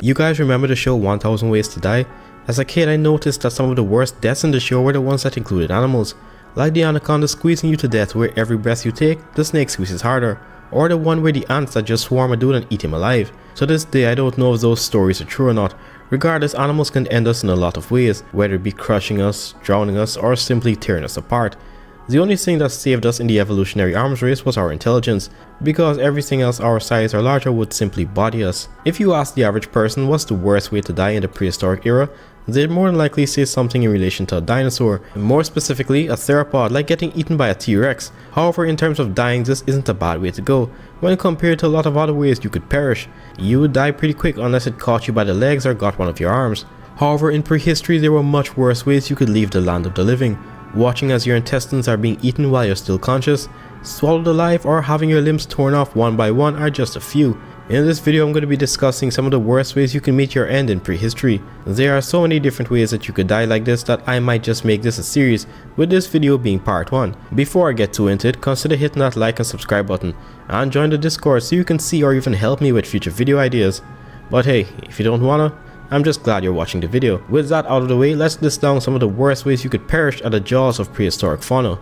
You guys remember the show 1000 Ways to Die? As a kid, I noticed that some of the worst deaths in the show were the ones that included animals, like the anaconda squeezing you to death where every breath you take, the snake squeezes harder, or the one where the ants that just swarm a dude and eat him alive. To this day, I don't know if those stories are true or not. Regardless, animals can end us in a lot of ways, whether it be crushing us, drowning us, or simply tearing us apart. The only thing that saved us in the evolutionary arms race was our intelligence, because everything else our size or larger would simply body us. If you ask the average person what's the worst way to die in the prehistoric era, they'd more than likely say something in relation to a dinosaur, more specifically a theropod, like getting eaten by a T-Rex. However, in terms of dying, this isn't a bad way to go, when compared to a lot of other ways you could perish. You would die pretty quick unless it caught you by the legs or got one of your arms. However, in prehistory there were much worse ways you could leave the land of the living. Watching as your intestines are being eaten while you're still conscious, swallowed alive, or having your limbs torn off one by one are just a few. In this video I'm going to be discussing some of the worst ways you can meet your end in prehistory. There are so many different ways that you could die like this that I might just make this a series, with this video being part 1. Before I get too into it, consider hitting that like and subscribe button, and join the Discord so you can see or even help me with future video ideas. But hey, if you don't wanna, I'm just glad you're watching the video. With that out of the way, let's list down some of the worst ways you could perish at the jaws of prehistoric fauna.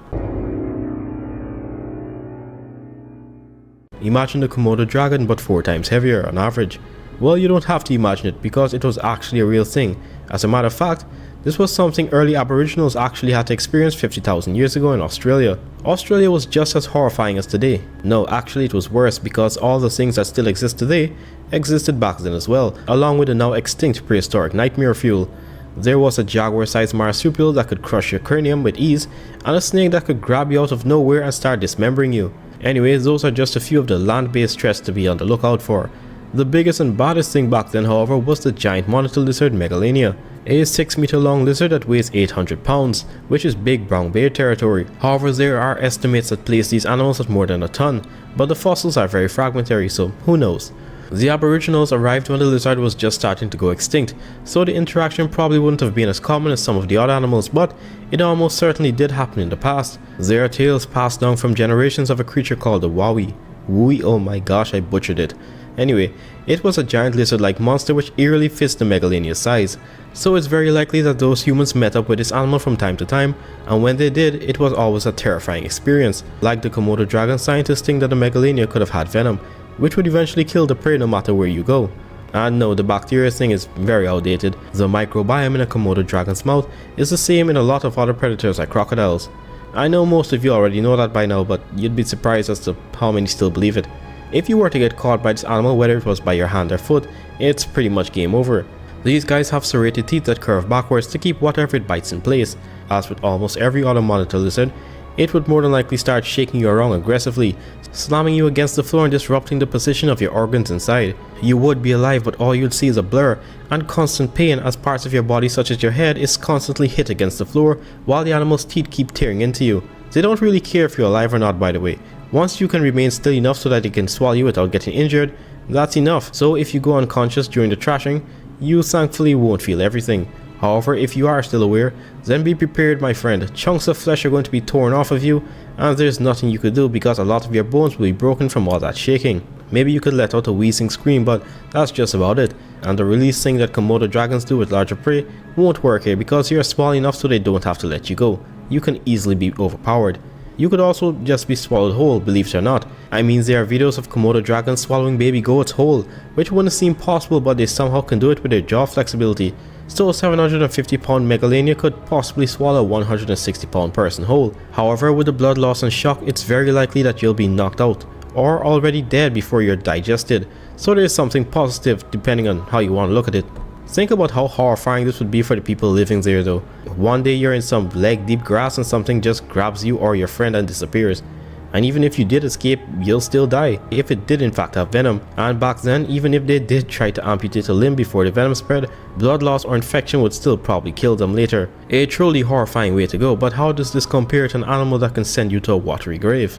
Imagine the Komodo dragon but 4 times heavier on average. Well, you don't have to imagine it because it was actually a real thing. As a matter of fact, this was something early aboriginals actually had to experience 50,000 years ago in Australia. Australia was just as horrifying as today. No, actually it was worse because all the things that still exist today existed back then as well, along with the now extinct prehistoric nightmare fuel. There was a jaguar-sized marsupial that could crush your cranium with ease, and a snake that could grab you out of nowhere and start dismembering you. Anyways, those are just a few of the land-based threats to be on the lookout for. The biggest and baddest thing back then, however, was the giant monitor lizard Megalania, a 6-meter long lizard that weighs 800 pounds, which is big brown bear territory. However, there are estimates that place these animals at more than a ton, but the fossils are very fragmentary, so who knows. The Aboriginals arrived when the lizard was just starting to go extinct, so the interaction probably wouldn't have been as common as some of the other animals, but it almost certainly did happen in the past. There are tales passed down from generations of a creature called the Wowie. Wooey, oh my gosh, I butchered it. Anyway, it was a giant lizard-like monster which eerily fits the Megalania's size, so it's very likely that those humans met up with this animal from time to time, and when they did, it was always a terrifying experience. Like the Komodo dragon, scientists think that the Megalania could have had venom, which would eventually kill the prey no matter where you go. And no, the bacteria thing is very outdated. The microbiome in a Komodo dragon's mouth is the same in a lot of other predators like crocodiles. I know most of you already know that by now, but you'd be surprised as to how many still believe it. If you were to get caught by this animal, whether it was by your hand or foot, it's pretty much game over. These guys have serrated teeth that curve backwards to keep whatever it bites in place. As with almost every other monitor lizard, it would more than likely start shaking you around aggressively, slamming you against the floor and disrupting the position of your organs inside. You would be alive, but all you'd see is a blur and constant pain as parts of your body such as your head is constantly hit against the floor while the animal's teeth keep tearing into you. They don't really care if you're alive or not, by the way. Once you can remain still enough so that it can swallow you without getting injured, that's enough. So if you go unconscious during the thrashing, you thankfully won't feel everything. However, if you are still aware, then be prepared, my friend. Chunks of flesh are going to be torn off of you, and there's nothing you could do because a lot of your bones will be broken from all that shaking. Maybe you could let out a wheezing scream, but that's just about it. And the release thing that Komodo dragons do with larger prey won't work here because you're small enough so they don't have to let you go. You can easily be overpowered. You could also just be swallowed whole, believe it or not. I mean, there are videos of Komodo dragons swallowing baby goats whole, which wouldn't seem possible, but they somehow can do it with their jaw flexibility. So a 750 pound Megalania could possibly swallow a 160 pound person whole. However, with the blood loss and shock, it's very likely that you'll be knocked out, or already dead before you're digested. So there's something positive depending on how you want to look at it. Think about how horrifying this would be for the people living there though. One day you're in some leg deep grass and something just grabs you or your friend and disappears. And even if you did escape, you'll still die, if it did in fact have venom. And back then, even if they did try to amputate a limb before the venom spread, blood loss or infection would still probably kill them later. A truly horrifying way to go, but how does this compare to an animal that can send you to a watery grave?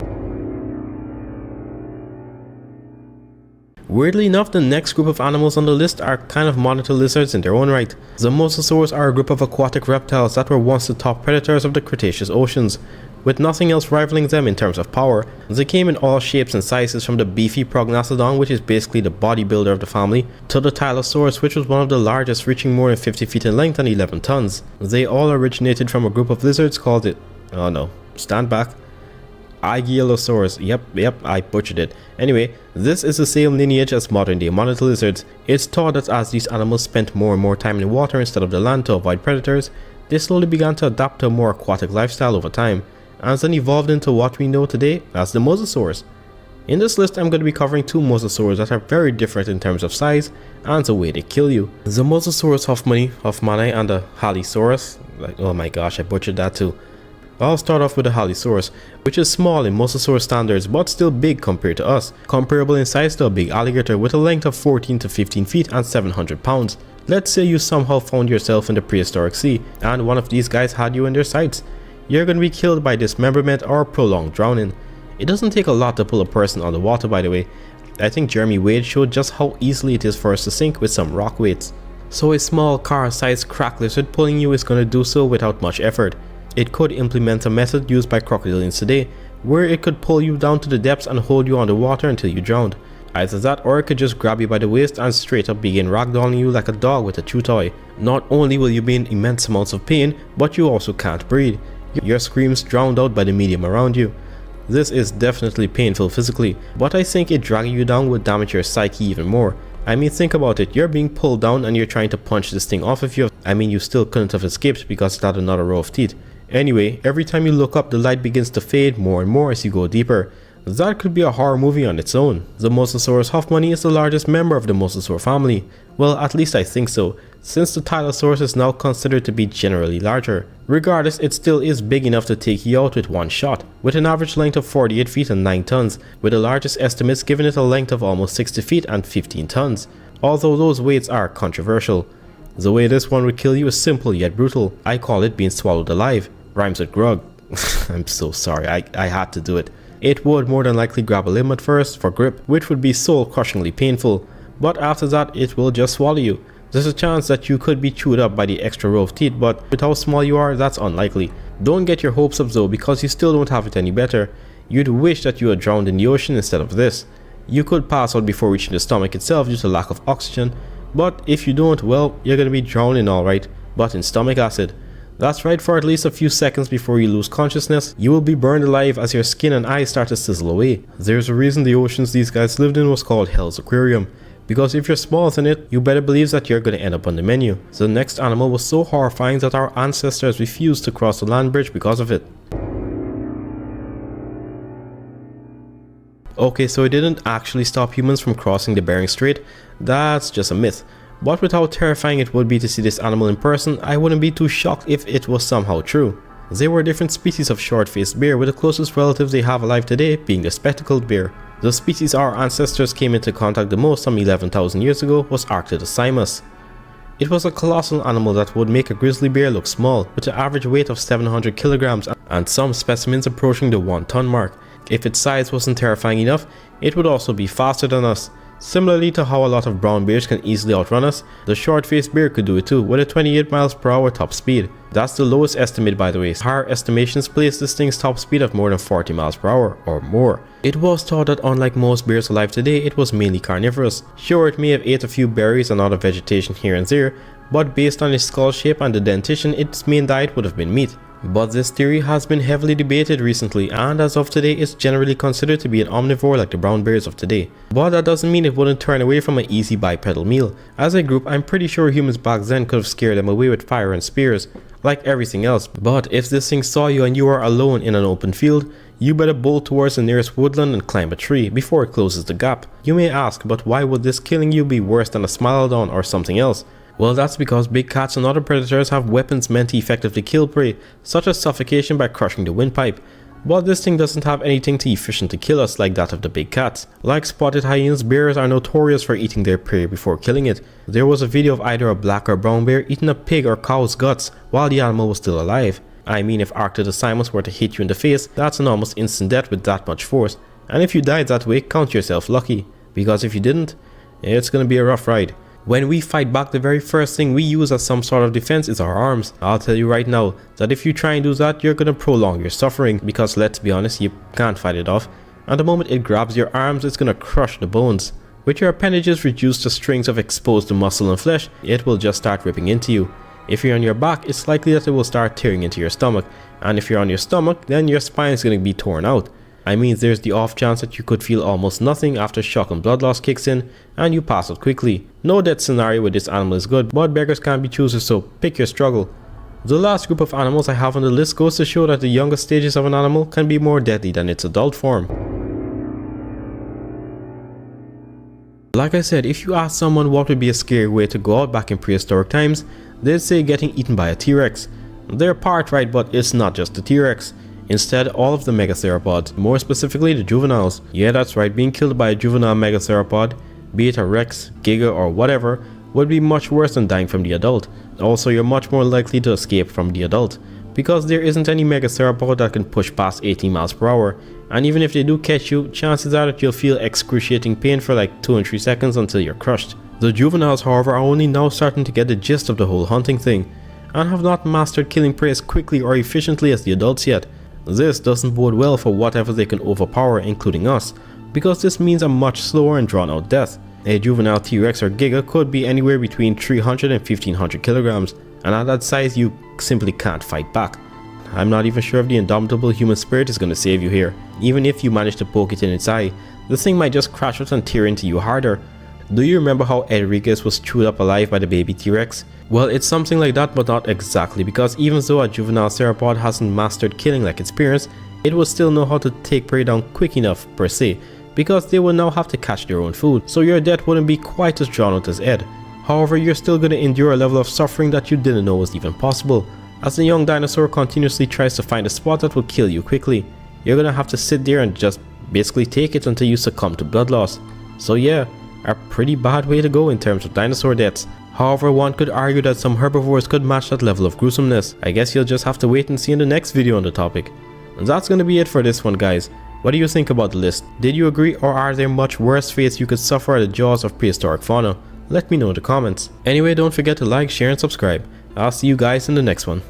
Weirdly enough, the next group of animals on the list are kind of monitor lizards in their own right. The Mosasaurs are a group of aquatic reptiles that were once the top predators of the Cretaceous oceans, with nothing else rivaling them in terms of power. They came in all shapes and sizes, from the beefy Prognathodon, which is basically the bodybuilder of the family, to the Tylosaurus, which was one of the largest, reaching more than 50 feet in length and 11 tons. They all originated from a group of lizards called it... oh no, stand back. Aigialosaurus. Yep, I butchered it. Anyway, this is the same lineage as modern day monitor lizards. It's thought that as these animals spent more and more time in water instead of the land to avoid predators, they slowly began to adapt to a more aquatic lifestyle over time, and then evolved into what we know today as the Mosasaurs. In this list, I'm going to be covering two Mosasaurs that are very different in terms of size and the way they kill you. The Mosasaurus hoffmanni and the Halisaurus. Oh my gosh, I butchered that too. I'll start off with the Halisaurus, which is small in Mosasaur standards but still big compared to us, comparable in size to a big alligator with a length of 14 to 15 feet and 700 pounds. Let's say you somehow found yourself in the prehistoric sea and one of these guys had you in their sights. You're going to be killed by dismemberment or prolonged drowning. It doesn't take a lot to pull a person on the water, by the way. I think Jeremy Wade showed just how easily it is for us to sink with some rock weights. So a small car-sized crack lizard pulling you is going to do so without much effort. It could implement a method used by crocodilians today, where it could pull you down to the depths and hold you underwater until you drowned. Either that, or it could just grab you by the waist and straight up begin ragdolling you like a dog with a chew toy. Not only will you be in immense amounts of pain, but you also can't breathe. Your screams drowned out by the medium around you. This is definitely painful physically, but I think it dragging you down would damage your psyche even more. I mean, think about it, you're being pulled down and you're trying to punch this thing off of you. I mean, you still couldn't have escaped because it had another row of teeth. Anyway, every time you look up, the light begins to fade more and more as you go deeper. That could be a horror movie on its own. The Mosasaurus hoffmanni is the largest member of the Mosasaur family. Well, at least I think so, since the Tylosaurus is now considered to be generally larger. Regardless, it still is big enough to take you out with one shot, with an average length of 48 feet and 9 tons, with the largest estimates giving it a length of almost 60 feet and 15 tons, although those weights are controversial. The way this one would kill you is simple yet brutal. I call it being swallowed alive. Rhymes with grog. I'm so sorry, I had to do it. It would more than likely grab a limb at first for grip, which would be soul crushingly painful, but after that it will just swallow you. There's a chance that you could be chewed up by the extra row of teeth, but with how small you are, that's unlikely. Don't get your hopes up though, because you still don't have it any better. You'd wish that you had drowned in the ocean instead of this. You could pass out before reaching the stomach itself due to lack of oxygen, but if you don't, well, you're gonna be drowning alright, but in stomach acid. That's right, for at least a few seconds before you lose consciousness, you will be burned alive as your skin and eyes start to sizzle away. There's a reason the oceans these guys lived in was called Hell's Aquarium, because if you're smaller than it, you better believe that you're going to end up on the menu. The next animal was so horrifying that our ancestors refused to cross the land bridge because of it. Okay, so it didn't actually stop humans from crossing the Bering Strait. That's just a myth. But with how terrifying it would be to see this animal in person, I wouldn't be too shocked if it was somehow true. They were a different species of short-faced bear, with the closest relative they have alive today being the spectacled bear. The species our ancestors came into contact the most some 11,000 years ago was Arctodosimus. It was a colossal animal that would make a grizzly bear look small, with an average weight of 700 kilograms and some specimens approaching the 1-ton mark. If its size wasn't terrifying enough, it would also be faster than us. Similarly to how a lot of brown bears can easily outrun us, the short-faced bear could do it too, with a 28 miles per hour top speed. That's the lowest estimate, by the way. Higher estimations place this thing's top speed at more than 40 miles per hour or more. It was thought that unlike most bears alive today, it was mainly carnivorous. Sure, it may have ate a few berries and other vegetation here and there, but based on its skull shape and the dentition, its main diet would have been meat. But this theory has been heavily debated recently, and as of today it's generally considered to be an omnivore like the brown bears of today. But that doesn't mean it wouldn't turn away from an easy bipedal meal. As a group, I'm pretty sure humans back then could have scared them away with fire and spears, like everything else. But if this thing saw you and you are alone in an open field, you better bolt towards the nearest woodland and climb a tree before it closes the gap. You may ask, but why would this killing you be worse than a Smilodon or something else? Well, that's because big cats and other predators have weapons meant to effectively kill prey, such as suffocation by crushing the windpipe. But this thing doesn't have anything too efficient to kill us like that of the big cats. Like spotted hyenas, bears are notorious for eating their prey before killing it. There was a video of either a black or brown bear eating a pig or cow's guts while the animal was still alive. I mean, if Arctodosimus were to hit you in the face, that's an almost instant death with that much force. And if you died that way, count yourself lucky. because if you didn't, it's gonna be a rough ride. When we fight back, the very first thing we use as some sort of defense is our arms. I'll tell you right now that if you try and do that, you're gonna prolong your suffering, because let's be honest, you can't fight it off. And the moment it grabs your arms, it's gonna crush the bones. With your appendages reduced to strings of exposed muscle and flesh, it will just start ripping into you. If you're on your back, it's likely that it will start tearing into your stomach, and if you're on your stomach, then your spine is gonna be torn out. I mean, there's the off chance that you could feel almost nothing after shock and blood loss kicks in and you pass out quickly. No death scenario with this animal is good, but beggars can't be choosers, so pick your struggle. The last group of animals I have on the list goes to show that the youngest stages of an animal can be more deadly than its adult form. Like I said, if you ask someone what would be a scary way to go out back in prehistoric times, they'd say getting eaten by a T-Rex. They're part right, but it's not just the T-Rex. Instead, all of the megatheropods, more specifically the juveniles. Yeah, that's right, being killed by a juvenile megatheropod, be it a Rex, Giga or whatever, would be much worse than dying from the adult. Also, you're much more likely to escape from the adult, because there isn't any megatheropod that can push past 18 miles per hour, and even if they do catch you, chances are that you'll feel excruciating pain for like 2 and 3 seconds until you're crushed. The juveniles, however, are only now starting to get the gist of the whole hunting thing, and have not mastered killing prey as quickly or efficiently as the adults yet. This doesn't bode well for whatever they can overpower, including us, because this means a much slower and drawn out death. A juvenile T-Rex or Giga could be anywhere between 300 and 1500 kilograms, and at that size you simply can't fight back. I'm not even sure if the indomitable human spirit is going to save you here. Even if you manage to poke it in its eye, this thing might just crash out and tear into you harder. Do you remember how Enriquez was chewed up alive by the baby T-Rex? Well, it's something like that, but not exactly, because even though a juvenile theropod hasn't mastered killing like its parents, it will still know how to take prey down quick enough per se, because they will now have to catch their own food, so your death wouldn't be quite as drawn out as Ed. However, you're still going to endure a level of suffering that you didn't know was even possible, as the young dinosaur continuously tries to find a spot that will kill you quickly. You're going to have to sit there and just basically take it until you succumb to blood loss. So yeah, a pretty bad way to go in terms of dinosaur deaths. However, one could argue that some herbivores could match that level of gruesomeness. I guess you'll just have to wait and see in the next video on the topic. And that's going to be it for this one, guys. What do you think about the list? Did you agree, or are there much worse fates you could suffer at the jaws of prehistoric fauna? Let me know in the comments. Anyway, don't forget to like, share and subscribe. I'll see you guys in the next one.